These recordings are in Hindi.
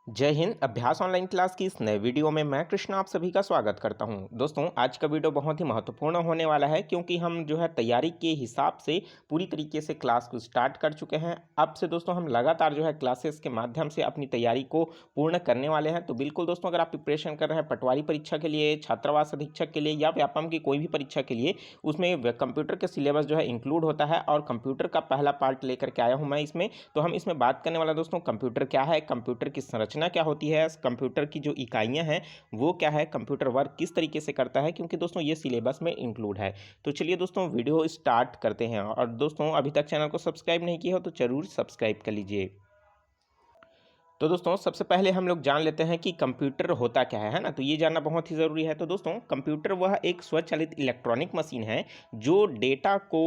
जय हिंद। अभ्यास ऑनलाइन क्लास की इस नए वीडियो में मैं कृष्णा आप सभी का स्वागत करता हूं। दोस्तों, आज का वीडियो बहुत ही महत्वपूर्ण होने वाला है क्योंकि हम जो है तैयारी के हिसाब से पूरी तरीके से क्लास को स्टार्ट कर चुके हैं। अब से दोस्तों हम लगातार जो है क्लासेस के माध्यम से अपनी तैयारी को पूर्ण करने वाले हैं। तो बिल्कुल दोस्तों, अगर आप प्रिपरेशन कर रहे हैं पटवारी परीक्षा के लिए, छात्रावास अधीक्षक के लिए या व्यापम की कोई भी परीक्षा के लिए, उसमें कंप्यूटर के सिलेबस जो है इंक्लूड होता है और कंप्यूटर का पहला पार्ट लेकर के आया हूँ मैं इसमें। तो हम इसमें बात करने वाला दोस्तों कंप्यूटर क्या है, कंप्यूटर की संरचना क्या होती है, कंप्यूटर की जो इकाइयां हैं वो क्या है, कंप्यूटर वर्क किस तरीके से करता है, क्योंकि दोस्तों ये सिलेबस में इंक्लूड है। तो चलिए दोस्तों वीडियो स्टार्ट करते हैं। और दोस्तों, अभी तक चैनल को सब्सक्राइब नहीं किया हो तो जरूर सब्सक्राइब कर लीजिए। तो दोस्तों, सबसे पहले हम लोग जान लेते हैं कि कंप्यूटर होता क्या है ना। तो ये जानना बहुत ही ज़रूरी है। तो दोस्तों, कंप्यूटर वह एक स्वचालित इलेक्ट्रॉनिक मशीन है जो डेटा को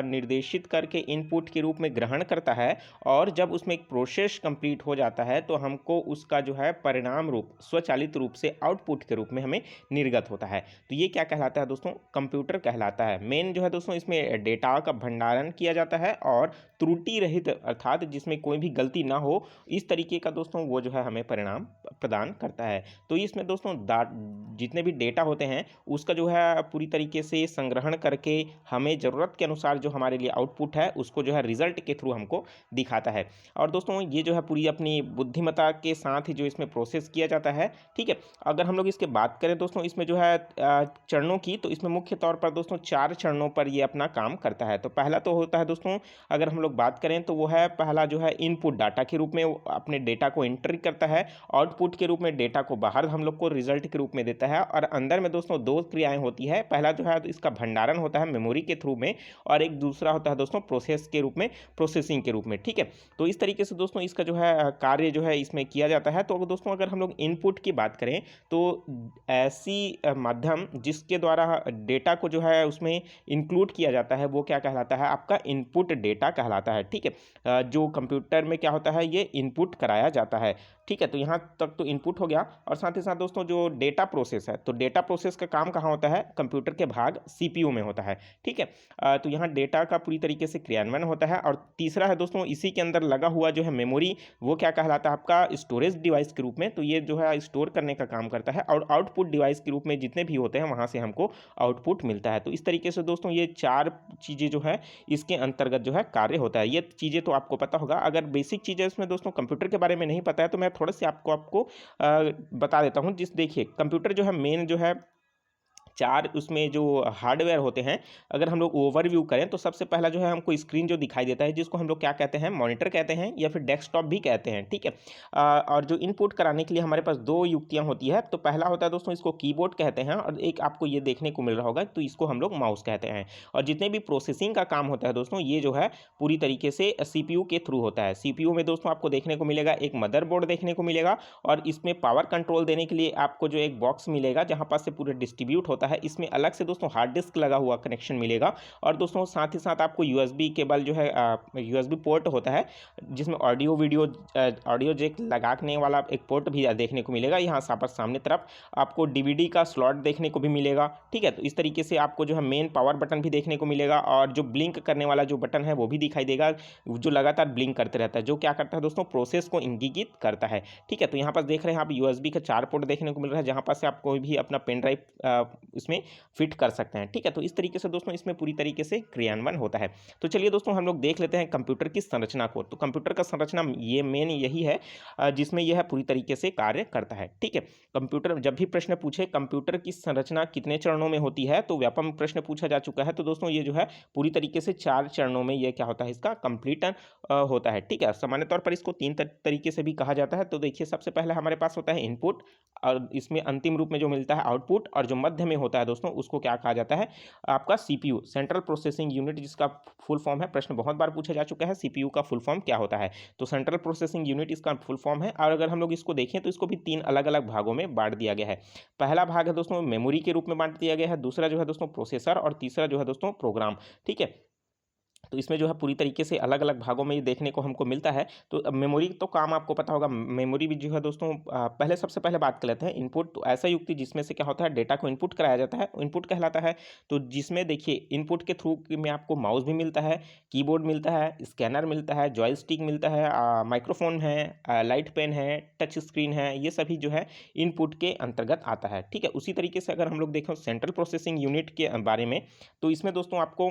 निर्देशित करके इनपुट के रूप में ग्रहण करता है, और जब उसमें एक प्रोसेस कंप्लीट हो जाता है तो हमको उसका जो है परिणाम रूप स्वचालित रूप से आउटपुट के रूप में हमें निर्गत होता है। तो ये क्या कहलाता है दोस्तों? कंप्यूटर कहलाता है। मेन जो है दोस्तों, इसमें डेटा का भंडारण किया जाता है और त्रुटि रहित अर्थात जिसमें कोई भी गलती ना हो, इस तरीके का दोस्तों वो जो है हमें परिणाम प्रदान करता है। तो इसमें दोस्तों जितने भी डेटा होते हैं उसका जो है पूरी तरीके से संग्रहण करके हमें ज़रूरत के अनुसार जो हमारे लिए आउटपुट है उसको जो है रिजल्ट के थ्रू हमको दिखाता है। और दोस्तों, ये जो है पूरी अपनी बुद्धिमत्ता के साथ ही जो इसमें प्रोसेस किया जाता है। ठीक है, अगर हम लोग इसके बात करें दोस्तों इसमें जो है चरणों की, तो इसमें मुख्य तौर पर दोस्तों 4 चरणों पर ये अपना काम करता है। तो पहला तो होता है दोस्तों, अगर हम लोग बात करें तो वो है पहला जो है इनपुट डाटा के रूप में अपने डेटा को एंटर करता है, आउटपुट के रूप में डेटा को बाहर हम लोग को रिजल्ट के रूप में देता है। और अंदर में दोस्तों 2 क्रियाएं होती है। पहला जो है इसका भंडारण होता है मेमोरी के थ्रू में, और एक दूसरा होता है दोस्तों प्रोसेस के रूप में, प्रोसेसिंग के रूप में। ठीक है, तो इस तरीके से दोस्तों इसका जो है कार्य जो है इसमें किया जाता है। तो दोस्तों, अगर हम लोग इनपुट की बात करें तो ऐसी माध्यम जिसके द्वारा डेटा को जो है उसमें इंक्लूड किया जाता है वो क्या कहलाता है? आपका इनपुट डेटा कहलाता है। ठीक है, जो कंप्यूटर में क्या होता है, ये इनपुट कराया जाता है। ठीक है, तो यहाँ तक तो इनपुट हो गया। और साथ ही साथ दोस्तों जो डेटा प्रोसेस है, तो डेटा प्रोसेस का काम कहाँ होता है? कंप्यूटर के भाग सीपीयू में होता है। ठीक है, तो यहाँ डेटा का पूरी तरीके से क्रियान्वयन होता है। और तीसरा है दोस्तों इसी के अंदर लगा हुआ जो है मेमोरी, वो क्या कहलाता है? आपका स्टोरेज डिवाइस के रूप में। तो ये जो है स्टोर करने का काम करता है, और आउटपुट डिवाइस के रूप में जितने भी होते हैं वहाँ से हमको आउटपुट मिलता है। तो इस तरीके से दोस्तों ये 4 चीज़ें जो है इसके अंतर्गत जो है कार्य होता है। ये चीज़ें तो आपको पता होगा। अगर बेसिक चीज़ें इसमें दोस्तों कंप्यूटर के बारे में नहीं पता है तो मैं थोड़ा सी आपको बता देता हूँ। जिस देखिए, कंप्यूटर जो है मेन जो है 4 उसमें जो हार्डवेयर होते हैं, अगर हम लोग ओवरव्यू करें तो सबसे पहला जो है हमको स्क्रीन जो दिखाई देता है, जिसको हम लोग क्या कहते हैं? मॉनिटर कहते हैं या फिर डेस्कटॉप भी कहते हैं। ठीक है, और जो इनपुट कराने के लिए हमारे पास 2 युक्तियाँ होती है। तो पहला होता है दोस्तों इसको कीबोर्ड कहते हैं, और एक आपको ये देखने को मिल रहा होगा तो इसको हम लोग माउस कहते हैं। और जितने भी प्रोसेसिंग का काम होता है दोस्तों, ये जो है पूरी तरीके से सीपीयू के थ्रू होता है। सीपीयू में दोस्तों आपको देखने को मिलेगा एक मदरबोर्ड देखने को मिलेगा, और इसमें पावर कंट्रोल देने के लिए आपको जो एक बॉक्स मिलेगा जहाँ पास से पूरे डिस्ट्रीब्यूट होता है। इसमें अलग से दोस्तों हार्ड डिस्क लगा हुआ कनेक्शन मिलेगा। और दोस्तों साथ ही साथ आपको यूएसबी केबल जो है यूएसबी पोर्ट होता है, जिसमें ऑडियो वीडियो ऑडियो जैक लगाने वाला एक पोर्ट भी देखने को मिलेगा। यहाँ पर सामने तरफ आपको डीवीडी का स्लॉट देखने को भी मिलेगा। ठीक है, तो इस तरीके से आपको जो है मेन पावर बटन भी देखने को मिलेगा, और जो ब्लिंक करने वाला जो बटन है वो भी दिखाई देगा, जो लगातार ब्लिंक करते रहता है, जो क्या करता है दोस्तों? प्रोसेस को इंगित करता है। ठीक है, तो यहाँ पर देख रहे हैं आप यूएसबी का 4 पोर्ट देखने को मिल रहा है, जहाँ पर से आप कोई भी अपना पेन ड्राइव इसमें फिट कर सकते हैं। ठीक है, तो इस तरीके से दोस्तों इसमें पूरी तरीके से क्रियान्वयन होता है। तो चलिए दोस्तों हम लोग देख लेते हैं कंप्यूटर की संरचना को। तो कंप्यूटर का संरचना ये मेन यही है जिसमें यह पूरी तरीके से कार्य करता है। ठीक है, कंप्यूटर जब भी प्रश्न पूछे कंप्यूटर की संरचना कितने चरणों में होती है, तो व्यापम प्रश्न पूछा जा चुका है। तो दोस्तों ये जो है पूरी तरीके से 4 चरणों में ये क्या होता है? इसका कंप्लीट होता है। ठीक है, सामान्य तौर पर इसको 3 तरीके से भी कहा जाता है। तो देखिए, सबसे पहले हमारे पास होता है इनपुट, और इसमें अंतिम रूप में जो मिलता है आउटपुट, और जो मध्य में होता है दोस्तों उसको क्या कहा जाता है? आपका सीपीयू, सेंट्रल प्रोसेसिंग यूनिट, जिसका फुल फॉर्म है। प्रश्न बहुत बार पूछा जा चुका है, सीपीयू का फुल फॉर्म क्या होता है? तो सेंट्रल प्रोसेसिंग यूनिट इसका फुल फॉर्म है। और अगर हम लोग इसको देखें तो इसको भी 3 अलग अलग भागों में बांट दिया गया है। पहला भाग है दोस्तों मेमोरी के रूप में बांट दिया गया है, दूसरा जो है दोस्तों प्रोसेसर, और तीसरा जो है दोस्तों प्रोग्राम। ठीक है, तो इसमें जो है पूरी तरीके से अलग-अलग भागों में ये देखने को हमको मिलता है। तो अब मेमोरी तो काम आपको पता होगा, मेमोरी भी जो है दोस्तों पहले सबसे पहले बात कर लेते हैं इनपुट। तो ऐसा युक्ति जिसमें से क्या होता है डेटा को इनपुट कराया जाता है, इनपुट कहलाता है। तो जिसमें देखिए इनपुट के थ्रू में आपको माउस भी मिलता है, कीबोर्ड मिलता है, स्कैनर मिलता है, जॉयस्टिक मिलता है, माइक्रोफ़ोन है, लाइट पेन है, टच स्क्रीन है, ये सभी जो है इनपुट के अंतर्गत आता है, ठीक है। उसी तरीके से अगर हम लोग देखें सेंट्रल प्रोसेसिंग यूनिट के बारे में, तो इसमें दोस्तों आपको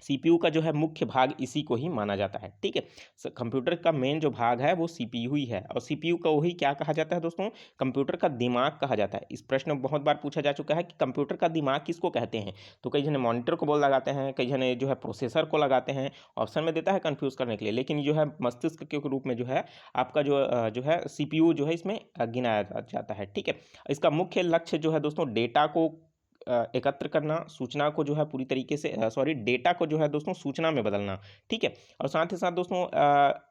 सीपीयू का जो है मुख्य भाग इसी को ही माना जाता है, ठीक है। कंप्यूटर का मेन जो भाग है वो सीपीयू ही है, और सीपीयू को ही क्या कहा जाता है दोस्तों, कंप्यूटर का दिमाग कहा जाता है। इस प्रश्न में बहुत बार पूछा जा चुका है कि कंप्यूटर का दिमाग किसको कहते हैं, तो कई जने मॉनिटर को बोल लगाते हैं, कई जने जो है प्रोसेसर को लगाते हैं, ऑप्शन में देता है कंफ्यूज करने के लिए, लेकिन जो है मस्तिष्क के रूप में जो है आपका जो है सीपीयू जो है इसमें गिनाया जाता है, ठीक है। इसका मुख्य लक्ष्य जो है दोस्तों डेटा को एकत्र करना, सूचना को जो है पूरी तरीके से डेटा को जो है दोस्तों सूचना में बदलना, ठीक है। और साथ ही साथ दोस्तों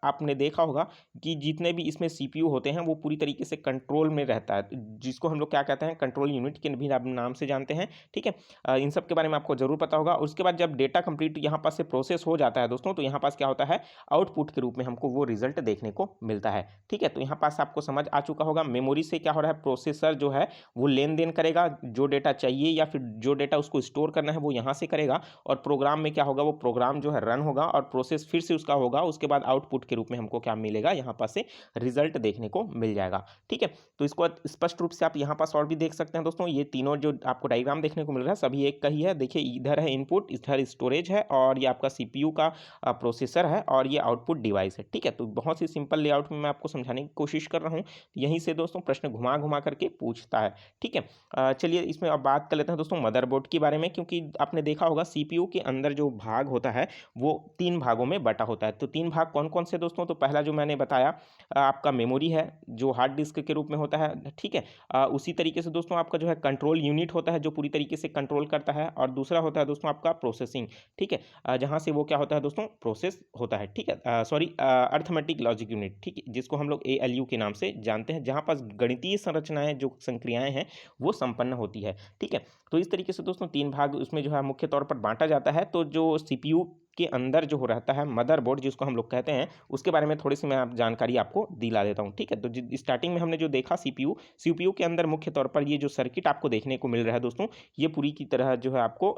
आपने देखा होगा कि जितने भी इसमें सीपीयू होते हैं वो पूरी तरीके से कंट्रोल में रहता है, जिसको हम लोग क्या कहते हैं कंट्रोल यूनिट के भी नाम से जानते हैं, ठीक है। इन सब के बारे में आपको जरूर पता होगा। उसके बाद जब डेटा कंप्लीट यहाँ पास से प्रोसेस हो जाता है दोस्तों, तो यहाँ पास क्या होता है आउटपुट के रूप में हमको वो रिजल्ट देखने को मिलता है, ठीक है। तो यहाँ पास आपको समझ आ चुका होगा मेमोरी से क्या हो रहा है, प्रोसेसर जो है वो लेन देन करेगा, जो डेटा चाहिए या फिर जो डेटा उसको स्टोर करना है वो यहाँ से करेगा, और प्रोग्राम में क्या होगा वो प्रोग्राम जो है रन होगा और प्रोसेस फिर से उसका होगा, उसके बाद आउटपुट के रूप में हमको क्या मिलेगा यहाँ पास से रिजल्ट देखने को मिल जाएगा, ठीक है। तो इसको स्पष्ट रूप से आप यहाँ पास और भी देख सकते हैं दोस्तों, ये तीनों जो आपको डायग्राम देखने को मिल रहा है सभी एक का ही है। देखिए इधर है इनपुट, इधर स्टोरेज है, और ये आपका सीपीयू का प्रोसेसर है, और ये आउटपुट डिवाइस है, ठीक है। तो बहुत ही सिंपल लेआउट में मैं आपको समझाने की कोशिश कर रहा हूँ। यहीं से दोस्तों प्रश्न घुमा घुमा करके पूछता है, ठीक है। चलिए इसमें अब बात कर लेते हैं दोस्तों मदरबोर्ड के बारे में, क्योंकि आपने देखा होगा सीपीयू के अंदर जो भाग होता है वो 3 भागों में बटा होता है। तो 3 भाग कौन कौन से दोस्तों, तो पहला जो मैंने बताया आपका मेमोरी है जो हार्ड डिस्क के रूप में होता है, ठीक है। उसी तरीके से दोस्तों आपका जो है कंट्रोल यूनिट होता है जो पूरी तरीके से कंट्रोल करता है, और दूसरा होता है दोस्तों आपका प्रोसेसिंग, ठीक है, जहाँ से वो क्या होता है दोस्तों प्रोसेस होता है, ठीक है। सॉरी अर्थमेटिक लॉजिक यूनिट, ठीक है, जिसको हम लोग एएलयू के नाम से जानते हैं, जहाँ पास गणितीय संरचनाएं जो संक्रियाएं हैं वो संपन्न होती है, ठीक है। तो इस तरीके से दोस्तों 3 भाग उसमें जो है मुख्य तौर पर बांटा जाता है। तो जो सीपीयू के अंदर जो रहता है मदरबोर्ड जिसको हम लोग कहते हैं, उसके बारे में थोड़ी सी मैं जानकारी आपको दिला देता हूँ, ठीक है। तो स्टार्टिंग में हमने जो देखा सीपीयू के अंदर मुख्य तौर पर ये जो सर्किट आपको देखने को मिल रहा है दोस्तों, ये पूरी की तरह जो है आपको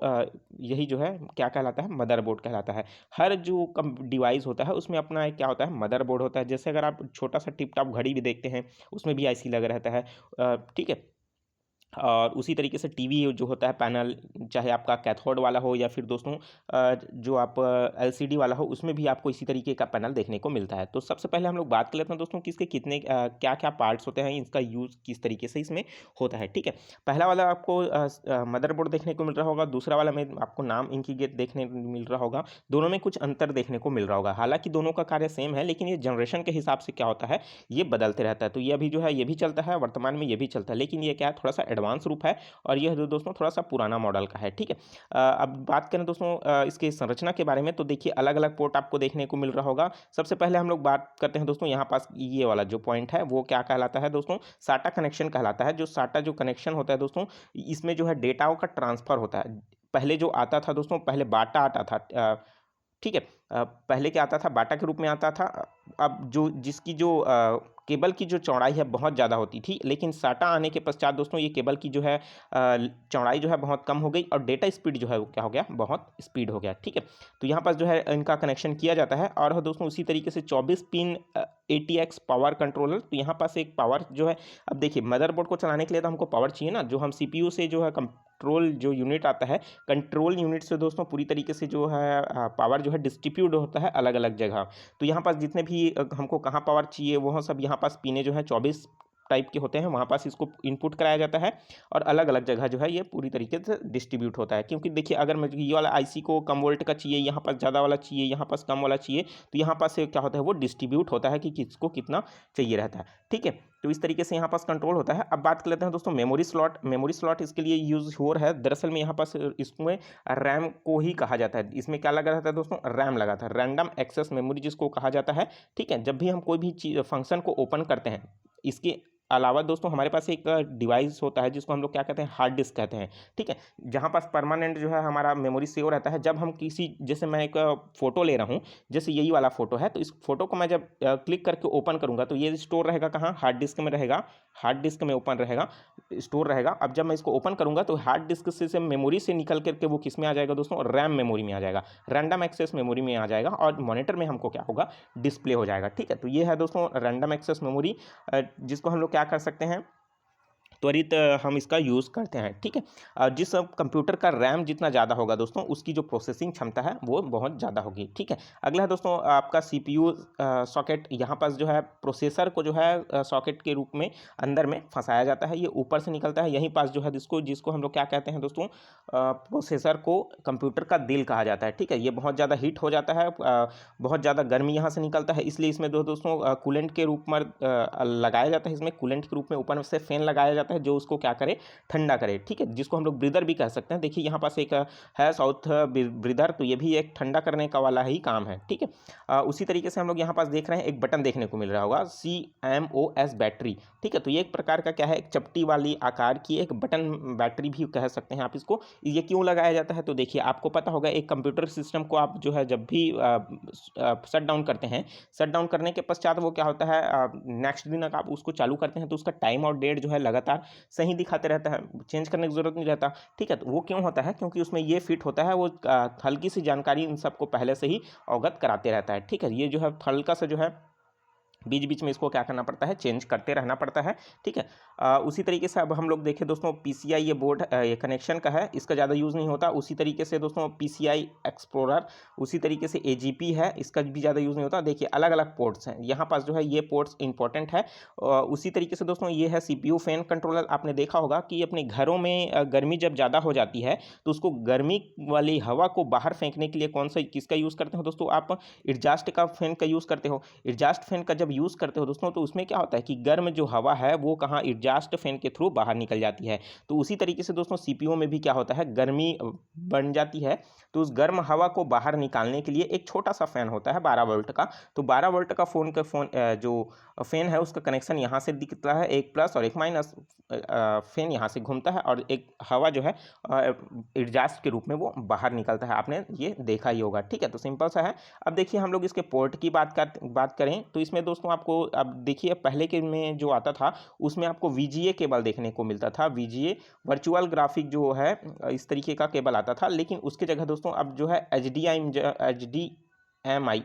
यही जो है क्या कहलाता है मदरबोर्ड कहलाता है। हर जो डिवाइस होता है उसमें अपना एक क्या होता है मदरबोर्ड होता है। जैसे अगर आप छोटा सा टिप टॉप घड़ी भी देखते हैं उसमें भी ऐसी लगा रहता है, ठीक है। और उसी तरीके से टीवी जो होता है पैनल, चाहे आपका कैथोड वाला हो या फिर दोस्तों जो आप एलसीडी वाला हो, उसमें भी आपको इसी तरीके का पैनल देखने को मिलता है। तो सबसे पहले हम लोग बात कर लेते हैं दोस्तों कि इसके कितने क्या क्या पार्ट्स होते हैं, इसका यूज़ किस तरीके से इसमें होता है, ठीक है। पहला वाला आपको मदरबोर्ड देखने को मिल रहा होगा, दूसरा वाला में आपको नाम इनकी गेट देखने को मिल रहा होगा। दोनों में कुछ अंतर देखने को मिल रहा होगा, हालांकि दोनों का कार्य सेम है, लेकिन ये जनरेशन के हिसाब से क्या होता है ये बदलते रहता है। तो ये अभी जो है ये भी चलता है वर्तमान में, ये भी चलता है, लेकिन ये क्या है थोड़ा सा एडवांस रूप है, और ये जो दोस्तों थोड़ा सा पुराना मॉडल का है, ठीक है। अब बात करें दोस्तों इसके संरचना के बारे में, तो देखिए अलग अलग पोर्ट आपको देखने को मिल रहा होगा। सबसे पहले हम लोग बात करते हैं दोस्तों यहाँ पास ये वाला जो पॉइंट है वो क्या कहलाता है दोस्तों, साटा कनेक्शन कहलाता है। जो साटा जो कनेक्शन होता है दोस्तों, इसमें जो है डेटाओं का ट्रांसफर होता है। पहले जो आता था दोस्तों, पहले बाटा आता था, ठीक है। पहले क्या आता था बाटा के रूप में आता था। अब जो जिसकी जो केबल की जो चौड़ाई है बहुत ज़्यादा होती थी, लेकिन साटा आने के पश्चात दोस्तों ये केबल की जो है चौड़ाई जो है बहुत कम हो गई, और डेटा स्पीड जो है वो क्या हो गया बहुत स्पीड हो गया, ठीक है। तो यहाँ पास जो है इनका कनेक्शन किया जाता है। और दोस्तों उसी तरीके से 24 पिन ATX पावर कंट्रोलर, तो यहाँ पास एक पावर जो है, अब देखिए मदरबोर्ड को चलाने के लिए तो हमको पावर चाहिए ना, जो हम CPU से जो है कंट्रोल जो यूनिट आता है, कंट्रोल यूनिट से दोस्तों पूरी तरीके से जो है पावर जो है डिस्ट्रीब्यूट होता है अलग अलग जगह। तो यहाँ पास जितने भी हमको कहाँ पावर चाहिए वो सब यहाँ पास पिने जो है 24 टाइप के होते हैं, वहाँ पास इसको इनपुट कराया जाता है, और अलग अलग जगह जो है ये पूरी तरीके से डिस्ट्रीब्यूट होता है। क्योंकि देखिए अगर मुझे ये वाला IC को कम वोल्ट का चाहिए, यहाँ पास ज़्यादा वाला चाहिए, यहाँ पास कम वाला चाहिए, तो यहाँ पास से क्या होता है वो डिस्ट्रीब्यूट होता है कि किसको कितना चाहिए रहता है, ठीक है। तो इस तरीके से यहाँ पास कंट्रोल होता है। अब बात कर लेते हैं दोस्तों मेमोरी स्लॉट। मेमोरी स्लॉट इसके लिए यूज हो रहा है, दरअसल में यहाँ पास इसमें रैम को ही कहा जाता है। इसमें क्या लगा रहता है दोस्तों, रैम लगा था, रैंडम एक्सेस मेमोरी जिसको कहा जाता है, ठीक है। जब भी हम कोई भी चीज फंक्शन को ओपन करते हैं, इसके अलावा दोस्तों हमारे पास एक डिवाइस होता है जिसको हम लोग क्या कहते हैं, हार्ड डिस्क कहते हैं, ठीक है, जहाँ पास परमानेंट जो है हमारा मेमोरी सेव रहता है। जब हम किसी, जैसे मैं एक फ़ोटो ले रहा हूँ, जैसे यही वाला फ़ोटो है, तो इस फोटो को मैं जब क्लिक करके ओपन करूँगा तो ये स्टोर रहेगा कहाँ, हार्ड डिस्क में रहेगा, हार्ड डिस्क में ओपन रहेगा, स्टोर रहेगा। अब जब मैं इसको ओपन करूँगा तो हार्ड डिस्क से मेमोरी से निकल करके वो किस में आ जाएगा दोस्तों, रैम मेमोरी में आ जाएगा, रैंडम एक्सेस मेमोरी में आ जाएगा, और मॉनिटर में हमको क्या होगा, डिस्प्ले हो जाएगा, ठीक है। तो ये है दोस्तों रैंडम एक्सेस मेमोरी, जिसको हम लोग क्या कर सकते हैं, त्वरित हम इसका यूज़ करते हैं, ठीक है। जिस कंप्यूटर का रैम जितना ज़्यादा होगा दोस्तों, उसकी जो प्रोसेसिंग क्षमता है वो बहुत ज़्यादा होगी, ठीक है। अगला है दोस्तों आपका सीपीयू सॉकेट। यहाँ पास जो है प्रोसेसर को जो है सॉकेट के रूप में अंदर में फंसाया जाता है, ये ऊपर से निकलता है। यहीं पास जो है जिसको हम लोग क्या कहते हैं दोस्तों, प्रोसेसर को कंप्यूटर का दिल कहा जाता है, ठीक है। ये बहुत ज़्यादा हीट हो जाता है, बहुत ज़्यादा गर्मी यहाँ से निकलता है, इसलिए इसमें दोस्तों कूलेंट के रूप में लगाया जाता है, इसमें कूलेंट के रूप में ऊपर से फैन लगाया जाता है जो उसको क्या करे, ठंडा करे, ठीक है, जिसको हम लोग ब्रीदर भी कह सकते हैं। देखिए यहाँ पास एक है साउथ ब्रीदर, तो ये भी एक ठंडा करने का वाला ही काम है, ठीक है। उसी तरीके से हम लोग यहाँ पास देख रहे हैं एक बटन देखने को मिल रहा होगा, CMOS बैटरी, ठीक है। तो ये एक प्रकार का क्या है, एक चपटी वाली आकार की एक बटन बैटरी भी कह सकते हैं आप इसको। ये क्यों लगाया जाता है, तो देखिए आपको पता होगा एक कंप्यूटर सिस्टम को आप जो है जब भी शट डाउन करते हैं, शट डाउन करने के पश्चात वो क्या होता है, नेक्स्ट दिन अगर आप उसको चालू करते हैं तो उसका टाइम और डेट जो है लगातार सही दिखाते रहता है, चेंज करने की जरूरत नहीं रहता, ठीक है। तो वो क्यों होता है, क्योंकि उसमें ये फिट होता है, वो हल्की सी जानकारी इन सबको पहले से ही अवगत कराते रहता है, ठीक है। ये जो है हल्का सा जो है बीच बीच में इसको क्या करना पड़ता है, चेंज करते रहना पड़ता है, ठीक है। उसी तरीके से अब हम लोग देखें दोस्तों, PCI ये बोर्ड ये कनेक्शन का है, इसका ज़्यादा यूज़ नहीं होता। उसी तरीके से दोस्तों PCI एक्सप्लोरर, उसी तरीके से AGP है, इसका भी ज़्यादा यूज़ नहीं होता। देखिए अलग अलग पोर्ट्स हैं, यहाँ पास जो है ये पोर्ट्स इंपॉर्टेंट है। उसी तरीके से दोस्तों ये है CPU फैन कंट्रोलर। आपने देखा होगा कि अपने घरों में गर्मी जब ज़्यादा हो जाती है तो उसको गर्मी वाली हवा को बाहर फेंकने के लिए कौन सा किसका यूज़ करते हो दोस्तों, आप एग्जास्ट का फैन का यूज़ करते हो। एग्जास्ट फैन का जब यूज़ करते हो दोस्तों तो उसमें क्या होता है कि गर्म जो हवा है वो कहाँ, एग्जास्ट फैन के थ्रू बाहर निकल जाती है। तो उसी तरीके से दोस्तों CPU में भी क्या होता है, गर्मी बन जाती है, तो उस गर्म हवा को बाहर निकालने के लिए एक छोटा सा फैन होता है 12 वोल्ट का। तो 12 वोल्ट का जो फैन है उसका कनेक्शन यहाँ से दिखता है, एक प्लस और एक माइनस, फैन यहाँ से घूमता है और एक हवा जो है एग्जास्ट के रूप में वो बाहर निकलता है, आपने ये देखा ही होगा, ठीक है। तो सिंपल सा है। अब देखिए हम लोग इसके पोर्ट की बात करें तो इसमें दोस्तों आपको अब देखिए पहले के में जो आता था उसमें आपको VGA केबल देखने को मिलता था, VGA वर्चुअल ग्राफिक जो है इस तरीके का केबल आता था, लेकिन उसके जगह दोस्तों अब जो है HDMI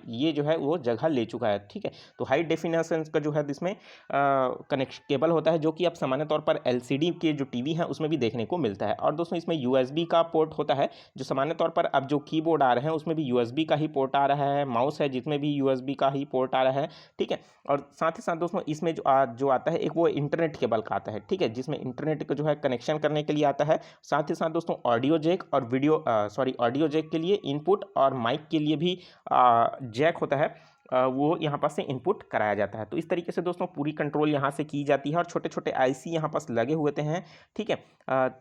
ये जो है वो जगह ले चुका है, ठीक है। तो हाई डेफिनेशन का जो है इसमें कनेक्ट केबल होता है, जो कि अब सामान्य तौर पर LCD के जो टीवी हैं उसमें भी देखने को मिलता है। और दोस्तों इसमें USB का पोर्ट होता है, जो सामान्य तौर पर अब जो कीबोर्ड आ रहे हैं उसमें भी USB का ही पोर्ट आ रहा है, माउस है जिसमें भी USB का ही पोर्ट आ रहा है, ठीक है। और साथ ही साथ दोस्तों इसमें जो आता है एक वो इंटरनेट केबल का आता है, ठीक है, जिसमें इंटरनेट को जो है कनेक्शन करने के लिए आता है। साथ ही साथ दोस्तों ऑडियो जैक और ऑडियो जैक के लिए इनपुट और माइक के लिए भी जैक होता है, वो यहाँ पास से इनपुट कराया जाता है। तो इस तरीके से दोस्तों पूरी कंट्रोल यहाँ से की जाती है और छोटे छोटे IC यहाँ पास लगे हुए हैं, ठीक है,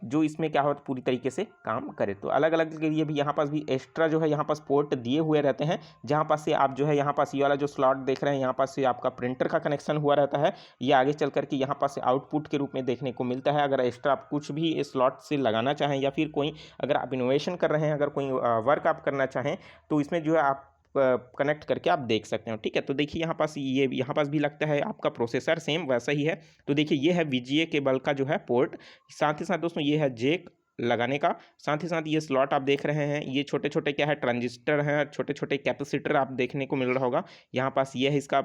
जो इसमें क्या होता है पूरी तरीके से काम करे। तो अलग अलग के लिए भी यहाँ पास भी एक्स्ट्रा जो है यहाँ पास पोर्ट दिए हुए रहते हैं, जहाँ पास से आप जो है यहाँ पास ये वाला जो स्लॉट देख रहे हैं यहाँ पास से आपका प्रिंटर का कनेक्शन हुआ रहता है, ये आगे चल करके यहाँ पास से आउटपुट के रूप में देखने को मिलता है। अगर एक्स्ट्रा आप कुछ भी इस स्लॉट से लगाना चाहें या फिर कोई अगर आप इनोवेशन कर रहे हैं, अगर कोई वर्क आप करना चाहें तो इसमें जो है आप कनेक्ट करके आप देख सकते हो, ठीक है। तो देखिए यहाँ पास यहाँ पास भी लगता है आपका प्रोसेसर सेम वैसा ही है। तो देखिए ये है VGA केबल का जो है पोर्ट, साथ ही साथ दोस्तों ये है जैक लगाने का, साथ ही साथ ये स्लॉट आप देख रहे हैं, ये छोटे छोटे क्या है ट्रांजिस्टर हैं, छोटे छोटे कैपेसिटर आप देखने को मिल रहा होगा। यहाँ पास ये है इसका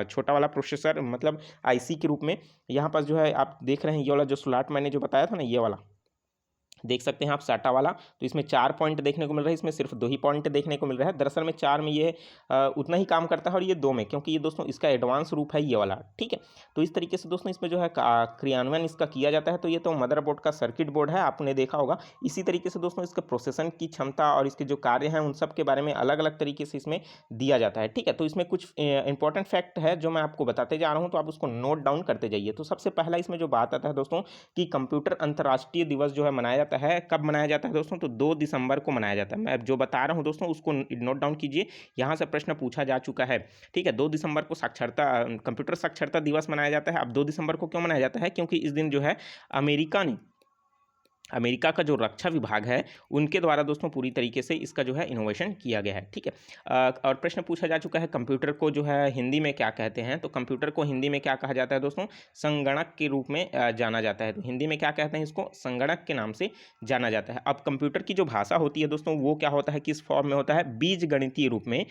छोटा वाला प्रोसेसर मतलब IC के रूप में। यहाँ पास जो है आप देख रहे हैं ये वाला जो स्लॉट मैंने जो बताया था ना, ये वाला देख सकते हैं आप साटा वाला। तो इसमें 4 पॉइंट देखने को मिल रहा है, इसमें सिर्फ 2 ही पॉइंट देखने को मिल रहा है। दरअसल में 4 में ये उतना ही काम करता है और ये 2 में, क्योंकि ये दोस्तों इसका एडवांस रूप है ये वाला, ठीक है। तो इस तरीके से दोस्तों इसमें जो है क्रियान्वयन इसका किया जाता है। तो ये तो मदरबोर्ड का सर्किट बोर्ड है, आपने देखा होगा। इसी तरीके से दोस्तों इसके प्रोसेसन की क्षमता और इसके जो कार्य हैं उन सब के बारे में अलग अलग तरीके से इसमें दिया जाता है, ठीक है। तो इसमें कुछ इंपॉर्टेंट फैक्ट है जो मैं आपको बताते जा रहा हूँ, तो आप उसको नोट डाउन करते जाइए। तो सबसे पहला इसमें जो बात आता है दोस्तों कि कंप्यूटर अंतर्राष्ट्रीय दिवस जो है मनाया जाता जाता है, कब मनाया जाता है दोस्तों? तो 2 दिसंबर को मनाया जाता है। मैं अब जो बता रहा हूँ दोस्तों उसको नोट डाउन कीजिए, यहाँ से प्रश्न पूछा जा चुका है। ठीक है, 2 दिसंबर को कंप्यूटर साक्षरता दिवस मनाया जाता है। अब 2 दिसंबर को क्यों मनाया जाता है? क्योंकि इस दिन जो है अमेरिका का जो रक्षा विभाग है उनके द्वारा दोस्तों पूरी तरीके से इसका जो है इनोवेशन किया गया है। ठीक है, और प्रश्न पूछा जा चुका है कंप्यूटर को जो है हिंदी में क्या कहते हैं? तो कंप्यूटर को हिंदी में क्या कहा जाता है दोस्तों? संगणक के रूप में जाना जाता है। तो हिंदी में क्या कहते हैं इसको? संगणक के नाम से जाना जाता है। अब कंप्यूटर की जो भाषा होती है दोस्तों वो क्या होता है, किस फॉर्म में होता है? बीज गणितीय रूप में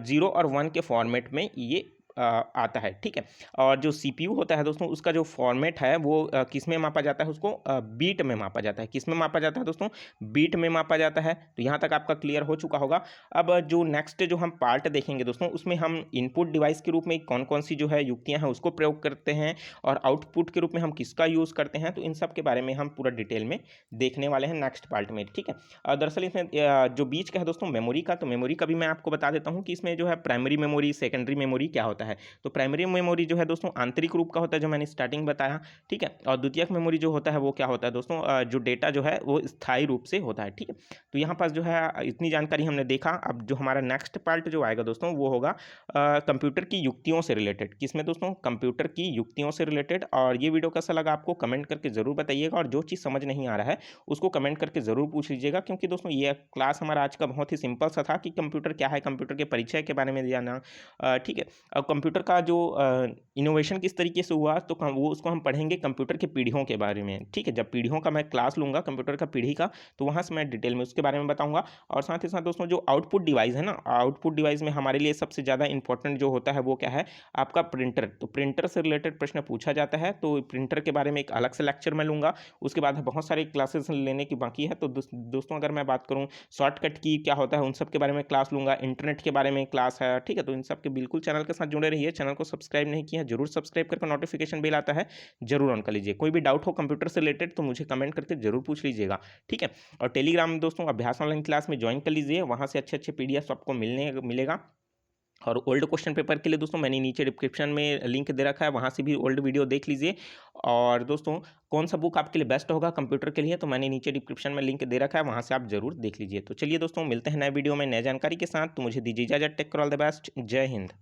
0 और 1 के फॉर्मेट में ये आता है। ठीक है, और जो सीपीयू होता है दोस्तों उसका जो फॉर्मेट है वो किस में मापा जाता है? उसको बीट में मापा जाता है। किस में मापा जाता है दोस्तों? बीट में मापा जाता है। तो यहाँ तक आपका क्लियर हो चुका होगा। अब जो नेक्स्ट जो हम पार्ट देखेंगे दोस्तों उसमें हम इनपुट डिवाइस के रूप में कौन कौन सी जो है युक्तियाँ हैं उसको प्रयोग करते हैं और आउटपुट के रूप में हम किसका यूज़ करते हैं, तो इन सब के बारे में हम पूरा डिटेल में देखने वाले हैं नेक्स्ट पार्ट में। ठीक है, दरअसल इसमें जो बीच का है दोस्तों मेमोरी का, तो मेमोरी का भी मैं आपको बता देता हूँ कि इसमें जो है प्राइमरी मेमोरी, सेकेंडरी मेमोरी क्या होता है। तो प्राइमरी मेमोरी जो है दोस्तों आंतरिक रूप का होता है, जो मैंने स्टार्टिंग बताया। ठीक है, और द्वितीयक मेमोरी जो होता है वो क्या होता है दोस्तों? जो डेटा जो है वो स्थायी रूप से होता है। ठीक है, तो यहाँ पास जो है इतनी जानकारी हमने देखा। अब जो हमारा नेक्स्ट पार्ट जो आएगा दोस्तों वो होगा कंप्यूटर की युक्तियों से रिलेटेड। किसमें दोस्तों? कंप्यूटर की युक्तियों से रिलेटेड। और ये वीडियो कैसा लगा आपको कमेंट करके जरूर बताइएगा, और जो चीज़ समझ नहीं आ रहा है उसको कमेंट करके जरूर पूछ लीजिएगा, क्योंकि दोस्तों ये क्लास हमारा आज का बहुत ही सिंपल सा था कि कंप्यूटर क्या है, कंप्यूटर के परिचय के बारे में जाना। ठीक है, अब कंप्यूटर का जो इनोवेशन किस तरीके से हुआ तो वो उसको हम पढ़ेंगे कंप्यूटर की पीढ़ियों के बारे में। ठीक है, जब पीढ़ियों का मैं क्लास लूँगा कंप्यूटर का पीढ़ी का, तो वहाँ से मैं डिटेल में उसके बारे में बताऊँगा। और साथ ही साथ दोस्तों जो आउटपुट डिवाइस है ना, आउटपुट डिवाइस में हमारे लिए सबसे ज़्यादा इंपॉर्टेंट जो होता है वो क्या है? आपका प्रिंटर। तो प्रिंटर से रिलेटेड प्रश्न पूछा जाता है, तो प्रिंटर के बारे में एक अलग से लेक्चर मैं लूँगा। उसके बाद बहुत सारे क्लासेस लेने की बाकी है। तो दोस्तों अगर मैं बात करूँ शॉर्टकट की क्या होता है उन सब के बारे में क्लास लूँगा, इंटरनेट के बारे में क्लास है। ठीक है, तो इन सब के बिल्कुल चैनल के साथ जुड़े रहिए। चैनल को सब्सक्राइब नहीं किया है जरूर सब्सक्राइब करके नोटिफिकेशन बेल आता है जरूर ऑन कर लीजिए। कोई भी डाउट हो कंप्यूटर से रिलेटेड तो मुझे कमेंट करके जरूर पूछ लीजिएगा। ठीक है, और टेलीग्राम में दोस्तों अभ्यास ऑनलाइन क्लास में ज्वाइन कर लीजिए, वहाँ से अच्छे अच्छे पीडीएफ आपको मिलेगा। और ओल्ड क्वेश्चन पेपर के लिए दोस्तों मैंने नीचे डिस्क्रिप्शन में लिंक दे रखा है, वहाँ से भी ओल्ड वीडियो देख लीजिए। और दोस्तों कौन सा बुक आपके लिए बेस्ट होगा कंप्यूटर के लिए, तो मैंने नीचे डिस्क्रिप्शन में लिंक दे रखा है, वहाँ से आप जरूर देख लीजिए। तो चलिए दोस्तों मिलते हैं नए वीडियो में नए जानकारी के साथ। तो मुझे दीजिए इजाजत। Take care, all the best, जय हिंद।